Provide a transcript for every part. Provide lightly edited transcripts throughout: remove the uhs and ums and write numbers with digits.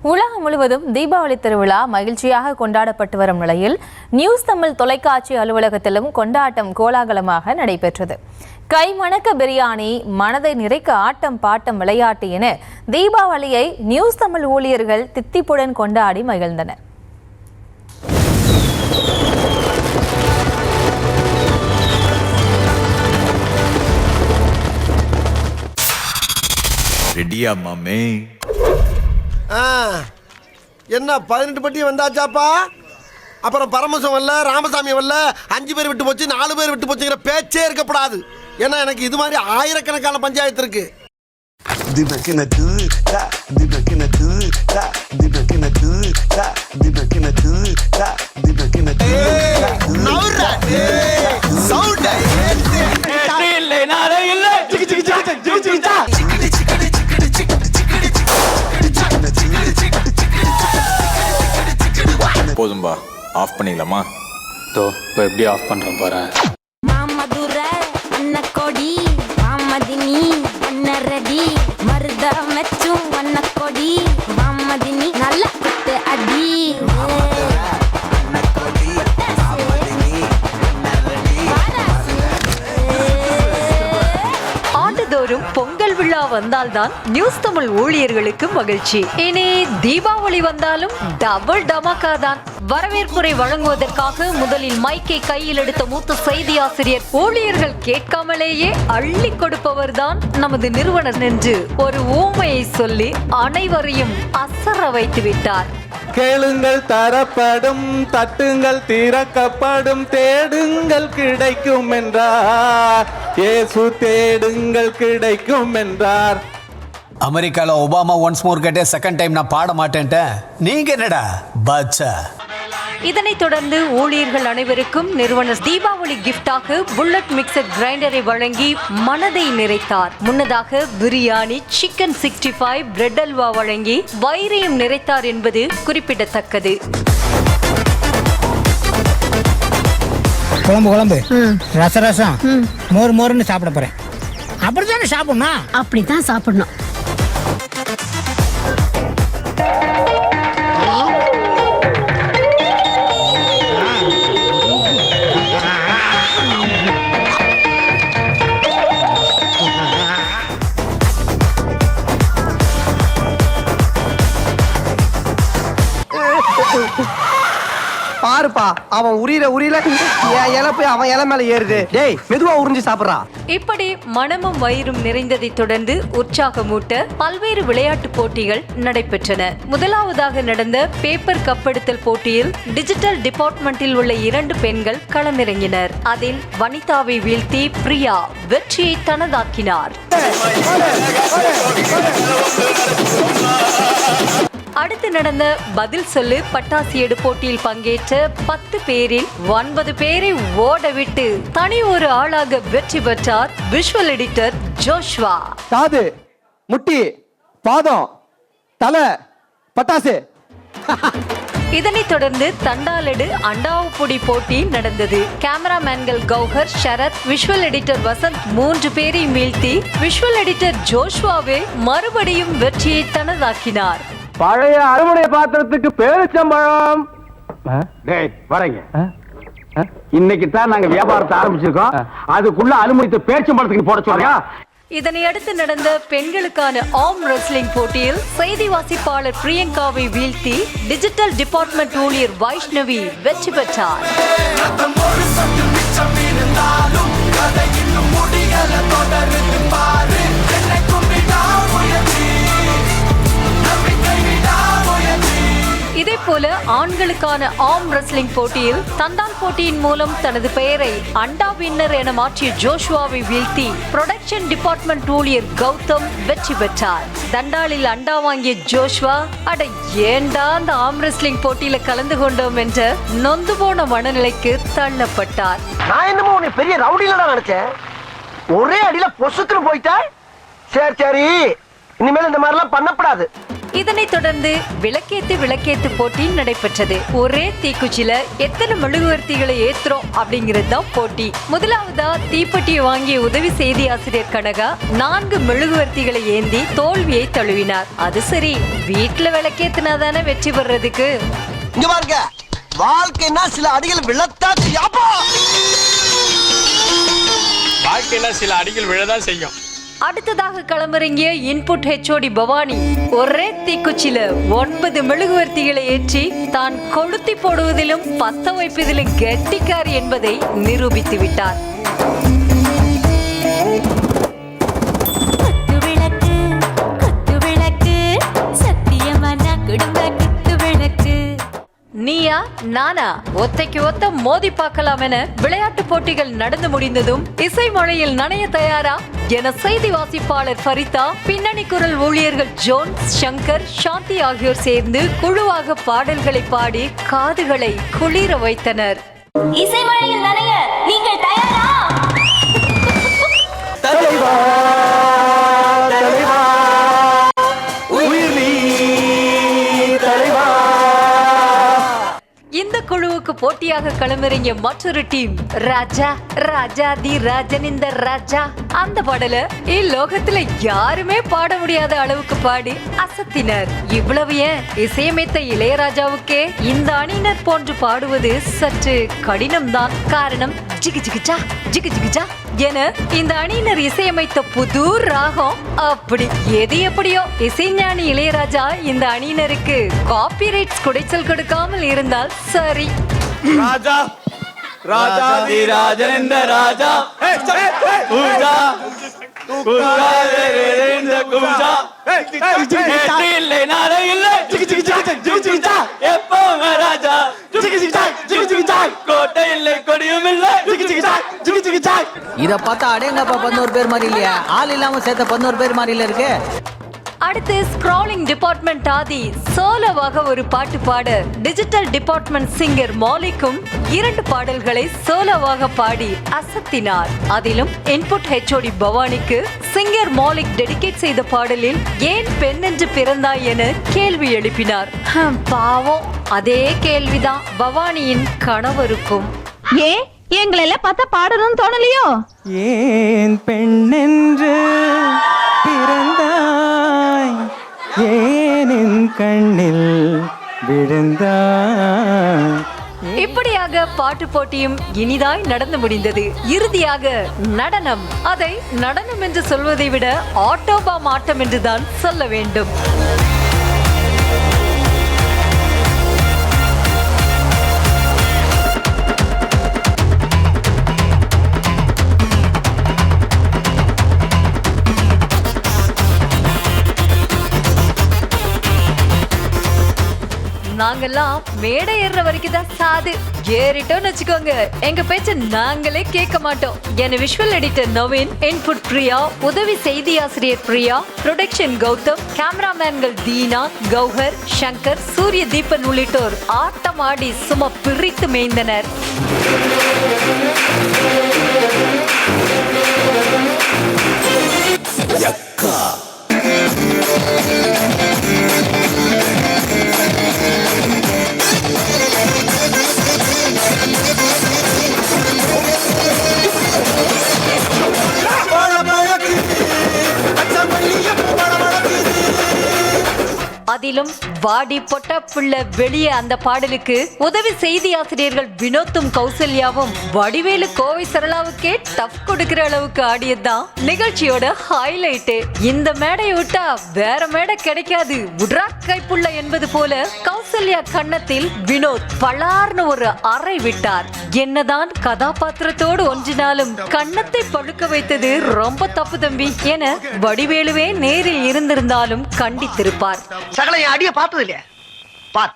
உலகம் முழுவதும் தீபாவளி திருவிழா மகிழ்ச்சியாக கொண்டாடப்பட்டு வரும் நிலையில் நியூஸ் தமிழ் தொலைக்காட்சி அலுவலகத்திலும் கொண்டாட்டம் கோலாகலமாக நடைபெற்றது. கைமணக்க பிரியாணி, மனதை நிறைக்க ஆட்டம் பாட்டம் விளையாட்டு என தீபாவளியை நியூஸ் தமிழ் ஊழியர்கள் தித்திப்புடன் கொண்டாடி மகிழ்ந்தனர். ரெடியா மாமே? என்ன 18 பட்டி வந்தாச்சாப்பா? அப்புறம் பரமசம் வரல, ராமசாமி வரல, 5 பேர் விட்டு போச்சு, 4 பேர் விட்டு போச்சுங்கிற பேச்சே இருக்கப்படாது. ஏன்னா எனக்கு இது மாதிரி ஆயிரக்கணக்கான பஞ்சாயத்து இருக்கு. போதும்பா, ஆஃப் பண்ணிடலாமா? தோ இப்போ எப்படி ஆஃப் பண்ணுறேன் பாரு. மாமதுர அன்னக்கொடி மாமதினி அன்னரடி மருத மெச்சும் அன்னக்கொடி மாமதினி நல்ல குத்து அடி. ஆண்டுதோறும் பொங்கல் விழா வந்தால்தான் நியூஸ் தமிழ் ஊழியர்களுக்கு மகிழ்ச்சி. இனி தீபாவளி வந்தாலும் டபுள் டமாக்கா தான். வரவேற்புரை வழங்குவதற்காக முதலில் மைக்கை கையில் எடுத்த மூத்த செய்தி ஆசிரியர் ஊழியர்கள் கேட்காமலேயே அள்ளி கொடுப்பவர் தான் நமது நிறுவனர் என்று ஒரு ஊமையை சொல்லி அனைவரையும் அசர வைத்து விட்டார். கேளுங்கள் தரப்படும், தட்டுங்கள் திறக்கப்படும், தேடுங்கள் கிடைக்கும் என்றார். இயேசு தேடுங்கள் கிடைக்கும் என்றார். அமெரிக்கால ஒபாமா ஒன்ஸ் மோர் கேட்டே செகண்ட் டைம் நான் பாட மாட்டேன்ட்டேன். நீங்க என்னடா பாட்சா? இதனைத் தொடர்ந்து ஊழியர்கள் அனைவருக்கும் நிறுவனர் தீபாவளி கிஃப்டாக புல்லட் மிக்சர் கிரைண்டரை வழங்கி மனதை நிறைத்தார். முன்னதாக பிரியாணி, சிக்கன் 65, பிரெட் அல்வா வழங்கி வயிறையும் நிறைத்தார் என்பது குறிப்பிடத்தக்கது. குழம்பு ரசம் மோர்னு சாப்பிட போறேன். அப்படித்தானே சாப்பிடணும்? அப்படித்தான் சாப்பிடணும். பாருப்பா, அவன் உரியல இலை போய் அவன் இலை மேல ஏறுது. டேய், மெதுவா உறிஞ்சு சாப்பிடுறா. இப்படி மனமும் வயிறும் நிறைந்ததை தொடர்ந்து உற்சாகமூட்ட பல்வேறு விளையாட்டு போட்டிகள் நடைபெற்றன. முதலாவதாக நடந்த பேப்பர் கப்பெடுத்தல் போட்டியில் டிஜிட்டல் டிபார்ட்மெண்டில் உள்ள 2 பெண்கள் களமிறங்கினர். அதில் வனிதாவை வீழ்த்தி பிரியா வெற்றியை தனதாக்கினார். அடுத்து நடந்த பதில் சொல்லு பட்டாசு எடு போட்டியில் பங்கேற்ற 10 பேரில் 9 பேரை ஓடவிட்டு தனி ஒரு ஆளாக வெற்றி பெற்றார் விஷுவல் எடிட்டர் ஜோஷ்வா. காது, முட்டி, பாதம், தலை, பட்டாசு. இதனைத் தொடர்ந்து தண்டாலெடு அண்டாவு பொடி போட்டி நடந்தது. கேமராமேன்கள் கௌஹர், ஷரத், விஷுவல் எடிட்டர் வசந்த் 3 பேரை வீழ்த்தி விஷுவல் எடிட்டர் ஜோஷ்வாவே மறுபடியும் வெற்றியை தனதாக்கினார். பழைய அறுவடை பாத்திரத்துக்கு பேரிச்சம்பழம். டேய் வரங்க, இன்னைக்கு தான் நாங்க வியாபாரத்தை ஆரம்பிச்சிருக்கோம். அதுக்குள்ள அலுமினியத்தை பேரிச்சம்பழத்துக்கு போட சொல்றியா? இதனை அடுத்து நடந்த பெண்களுக்கான ஆர்ம் ரெஸ்லிங் போட்டியில் செய்தி வாசிப்பாளர் பிரியங்காவை வீழ்த்தி டிஜிட்டல் டிபார்ட்மெண்ட் ஊழியர் வைஷ்ணவி வெற்றி பெற்றார். இதே போல ஆண்களுக்கான ஆர்ம் ரெஸ்லிங் போட்டியில் தந்தான் போட்டியின் மூலம் தனது பெயரை அண்டா வின்னர் என மாற்றிய ஜோஷ்வாவை வீழ்த்தி புரொடக்ஷன் டிபார்ட்மெண்ட் ஊழியர் கௌதம் வெற்றி பெற்றார். தண்டாலில் அண்டா வாங்கிய ஜோஷ்வா, அட ஏண்டா அந்த ஆர்ம் ரெஸ்லிங் போட்டியில கலந்து கொண்டோம் என்ற நொந்து போன மனநிலைக்கு தள்ளப்பட்டார். நான் என்னமோ உன்னை பெரிய ரவுடியில நினைச்சேன். ஒரே அடியில பொசுக்குன்னு போயிட்டா. சரி, இனிமேல் இந்த மாதிரிலாம் பண்ணப்படாது. இதனைத் தொடர்ந்து விளக்கேத்து போட்டி நடைபெற்றது. ஒரே தீக்குச்சில எத்தனை மெழுகுவர்த்திகளை ஏத்துறோம் அப்படிங்கிறது தான் போட்டி. முதலாவதா தீப்பெட்டியை வாங்கிய உதவி செய்தி ஆசிரியர் கனகா 4 மெழுகுவர்த்திகளை ஏந்தி தோல்வியை தழுவினார். அது சரி, வீட்டுல விளக்கேத்தினாதானே வெற்றி பெறதுக்கு. இங்க பாருங்க, வாழ்க்கைன்னா சில அடிகள் விழத்தான் செய்யும். அடுத்ததாக களமிறங்கிய இன்புட் ஹெச்ஓடி பவானி ஒரே தீக்குச்சில 9 மெழுகுவர்த்திகளை ஏற்றி தான் கொளுத்தி போடுவதிலும் பத்த வைப்பதிலும் கெட்டிக்காரி என்பதை நிரூபித்து விட்டார். நீயா நானா ஒத்தைக்கு ஒத்த மோதி பார்க்கலாம் என விளையாட்டு போட்டிகள் நடந்து முடிந்ததும் இசை மழையில் நனைய தயாரா என செய்தி வாசிப்பாளர் ஃபரிதா, பின்னணி குரல் ஊழியர்கள் ஜோன்ஸ், சங்கர், சாந்தி ஆகியோர் சேர்ந்து குழுவாக பாடல்களை பாடி காதுகளை குளிர வைத்தனர். இசை மழையில் நனைய நீங்கள் தயாரா? இந்த குழுவுக்கு போட்டியாக களமிறங்கிய மற்றொரு டீம் ராஜா ராஜாதி ராஜனிந்த ராஜா. அந்த பாடல இலோகத்துல யாருமே பாட முடியாத அளவுக்கு பாடி அசத்தினர். இவ்வளவு ஏன், இசையமைத்த இளையராஜாவுக்கே இந்த அணியினர் போன்று பாடுவது சற்று கடினம்தான். காரணம் ஜிகு ஜிகுச்சா ஜிகு ஜிகுச்சா என இந்த அணியினர் இசையமைத்த புது ராகம். அப்படி எது எப்படியோ இசைஞானி இளையராஜா இந்த அணியினருக்கு காப்பிரைட்ஸ் குடைச்சல் கொடுக்காமல் இருந்தால் சரி. ராஜா ராஜாதி ராஜனிந்த ராஜா பூஜா இல்லை நாளை இல்லை எப்போ ராஜா கோட்டை இல்லை கொடியும் இல்லை. இத பார்த்தா அடேங்கப்பா 11 பேர் மாதிரி இல்லையா? ஆள் இல்லாம சேர்த்த 11 பேர் மாதிரி இல்ல இருக்கு. அடுத்து ஸ்க்ராலிங் டிபார்ட்மெண்ட் ஆதி சோலோவாக ஒரு பாட்டு பாட டிஜிட்டல் டிபார்ட்மெண்ட் சிங்கர் மாலிக்கும் 2 பாடல்களை சோலோவாக பாடி அசத்தினார். அதிலும் இன்புட் ஹெச்ஓடி பவானிக்கு சிங்கர் மாலிக் டெடிகேட் செய்த பாடலில் ஏன் பெண் என்று பிறந்தாய் என கேள்வி எழுப்பினார். பாவம், அதே கேள்விதான் பவானியின் கணவருக்கும். ஏன் எங்களை எல்லாம் பார்த்தா பாடணும்னு தோணலையோ? ஏன் பெண்ணென்று பிறந்தாய், ஏன் என் கண்ணில் விழுந்தாய். இப்படியாக பாட்டு போட்டியும் இனிதாய் நடந்து முடிந்தது. இறுதியாக நடனம். அதை நடனம் என்று சொல்வதை விட ஆட்டோபாம் ஆட்டம் என்றுதான் சொல்ல வேண்டும். நாங்கெல்லாம் மேடை ஏறுற வரைக்கும் தான் சாது. ஏறிட்டோம்னு வச்சுக்கோங்க, எங்க பேச்ச நாங்களே கேட்க மாட்டோம் என visual editor Naveen, input Priya, உதவி செய்தி ஆசிரியர் பிரியா, ப்ரொடக்ஷன் கௌதம், கேமராமேன்கள் தீனா, கௌஹர், சங்கர், சூரிய தீபன் உள்ளிட்டோர் ஆட்டமாடி சும்மா பிரித்து மேய்ந்தனர். அதிலும் வாடி பொட்ட புள்ள வெளியே அந்த பாடலுக்கு உதவி செய்தி ஆசிரியர்கள் வினோத்தும் கௌசல்யாவும் வடிவேலு கோவை சரளாவுக்கே டஃப் கொடுக்கிற அளவுக்கு ஆடியதுதான் நிகழ்ச்சியோட ஹைலைட். இந்த மேடையை விட்டா வேற மேடை கிடைக்காது உட்ரா கைப்புள்ள என்பது போல கௌசல்யா கன்னத்தில் வினோத் பலார்னு ஒரு அறை விட்டார். என்னதான் கதாபாத்திரத்தோடு ஒன்றினாலும் கன்னத்தை பழுக்க வைத்தது ரொம்ப தப்பு தம்பி என வடிவேலுவே நேரில் இருந்திருந்தாலும் கண்டித்திருப்பார். சகல என் அடிய பார்த்தது இல்லையா? பார்,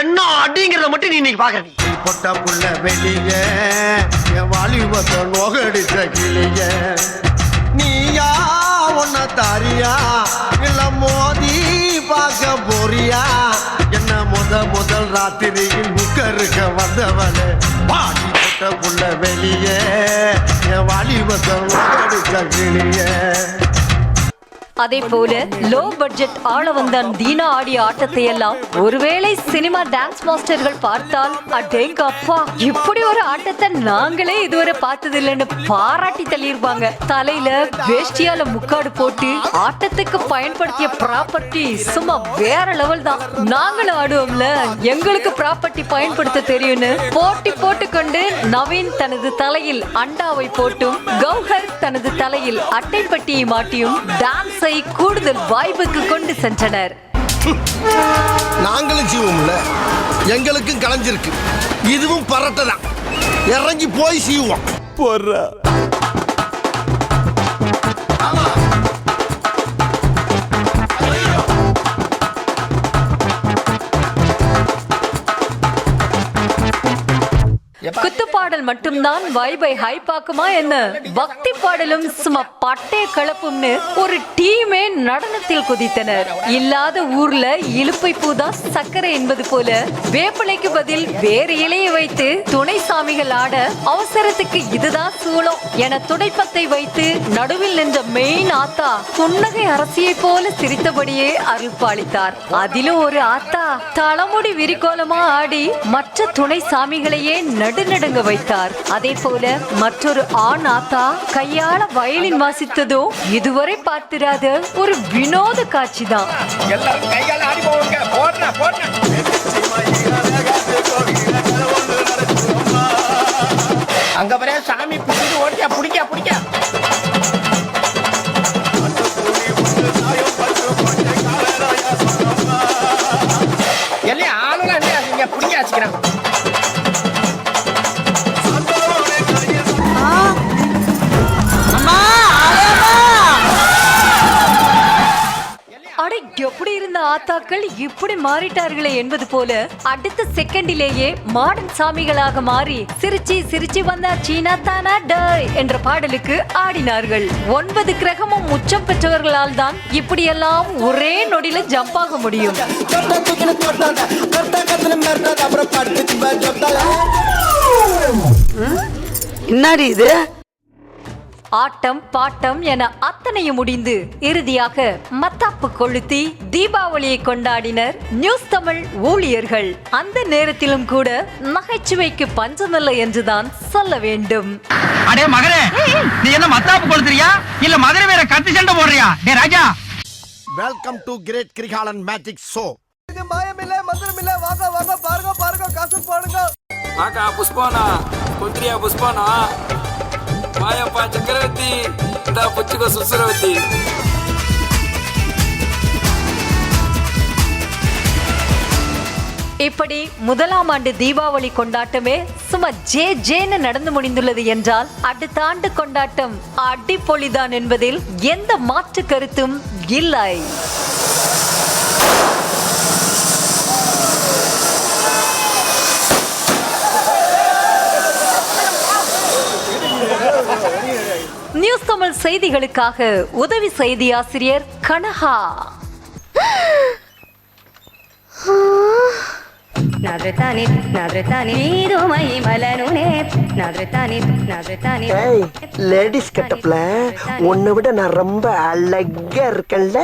என்ன அடிங்கிறத மட்டும் நீ இன்னைக்கு பாக்குறீ. பொட்ட புள்ள வெளிய என் வாலிபத்தை நோகடிச்ச கிளிய, நீயா ஒன்ன தாரியா இல்ல மோதி பார்க்க போறியா? என்ன முதல் ராத்திரியில் முக்கருக்க வந்தவளே, பாடி பொட்ட புள்ள வெளிய என் வாலிபத்தை நோகடிச்ச கிளிய. அதே போல லோ பட்ஜெட் ஆள வந்தான் தீனா ஆடிய ஆட்டத்தை எல்லாம் ஒருவேளை சினிமா டான்ஸ் மாஸ்டர்கள் பார்த்தால் அடேங்க அப்பா இப்படி ஒரு ஆட்டத்தை நாங்களே இதுவரை பார்த்தது இல்லைன்னு பாராட்டி தள்ளியிருப்பாங்க. தலையில வேஷ்டியால முக்காடு போட்டு ஆட்டத்துக்கு பயன்படுத்திய ப்ராப்பர்ட்டி சும்மா வேற லெவல் தான். நாங்களும் ஆடுவோம்ல, எங்களுக்கு ப்ராப்பர்ட்டி பயன்படுத்த தெரியும்னு போட்டி போட்டுக்கொண்டு நவீன் தனது தலையில் அண்டாவை போட்டும் கௌஹர் தனது தலையில் அட்டைப்பட்டியை மாட்டியும் டான்ஸை கூடுதல் வாய்ப்புக்கு கொண்டு சென்றனர். நாங்களும் சீவோம்ல, எங்களுக்கும் கலைஞ்சிருக்கு. இதுவும் பரட்டதான், இறங்கி போய் சீவோம். போடுறா குத்துப்பாடல் மட்டும்தான் வைபை ஹைப்பாக்குமா என்ன? பக்தி பாடலும் சும்மா பட்டே கலப்பும்னு ஒரு டீமே நடனத்தில் குதித்தனர். இல்லாத ஊர்ல இலுப்பை பூதா சக்கரை என்பது போல வேப்பிலைக்கு பதில் வேறு இலையை வைத்து துணை சாமிகள் ஆட அவசரத்துக்கு இதுதான் சூளம் என துடைப்பத்தை வைத்து நடுவில் நின்ற மெயின் ஆத்தா புன்னகை அரசியை போல சிரித்தபடியே அருள் பாலித்தார். அதிலும் ஒரு ஆத்தா தலைமுடி விரிகோலமா ஆடி மற்ற துணை சாமிகளையே நடுநடுங்க வைத்தார். அதே போல மற்றொரு ஆண் ஆத்தா கையால வயலின் வாசித்ததோ இதுவரை பார்த்திராத ஒரு வினோத காட்சி தான். அங்க வர சாமி பிடிச்சி ஓட்டியா பிடிக்க பிடிக்க எல்லாம் ஆளுநர் நீங்க பிடிக்க வச்சுக்கிறேன். எப்படி இருந்த ஆத்தாக்கள் இப்படி மாறிட்டார்களே என்பது போல அடுத்த செகண்டிலேயே மாடர்ன் சாமிகளாக மாறி சிரிச்சி சிரிச்சி வந்தா சீனா தானா டேய் என்ற பாடலுக்கு ஆடினார்கள். 9 கிரகமும் உச்சம் பெற்றவர்களால் தான் இப்படியெல்லாம் ஒரே நொடியில ஜம்ப் ஆக முடியும். என்னடி இது? ஆட்டம் பாட்டம் என அத்தனையும் முடிந்து இறுதியாக மத்தாப்பு கொளுத்தி தீபாவளியை கொண்டாடினர் நியூஸ் தமிழ் ஊழியர்கள். அந்த நேரத்திலும் கூட நகைச்சுவைக்கு பஞ்சமில்லை என்றுதான் சொல்ல வேண்டும். அடே மகனே, நீ என்ன மத்தாப்பு கொளுத்துறியா இல்ல மதுரை வேற கத்தி சண்டை போடுறியா? டே Raja, welcome to great Kirikalan magic show. பயமில்ல மந்திரமில்ல, வாங்க வாங்க பாருங்க பாருங்க, காசு பாருங்க. ஆகா புஷ்பானா குந்திரியா புஷ்பானா மாயப்பா சக்கரவர்த்தி இந்த புச்சுக்க சுசுரவர்த்தி. இப்படி முதலாம் ஆண்டு தீபாவளி கொண்டாட்டமே சும்மா ஜேன்னு நடந்து முடிந்துள்ளது என்றால் அடுத்த ஆண்டு கொண்டாட்டம் அடிப்பொலிதான் என்பதில் எந்த மாற்று கருத்தும் இல்லை. நியூஸ் தமிழ் செய்திகளுக்காக உதவி செய்தி ஆசிரியர் கனகா. லேடிஸ் கட்டப்ல உன்னை விட நான் ரொம்ப அழகா இருக்கேன்ல.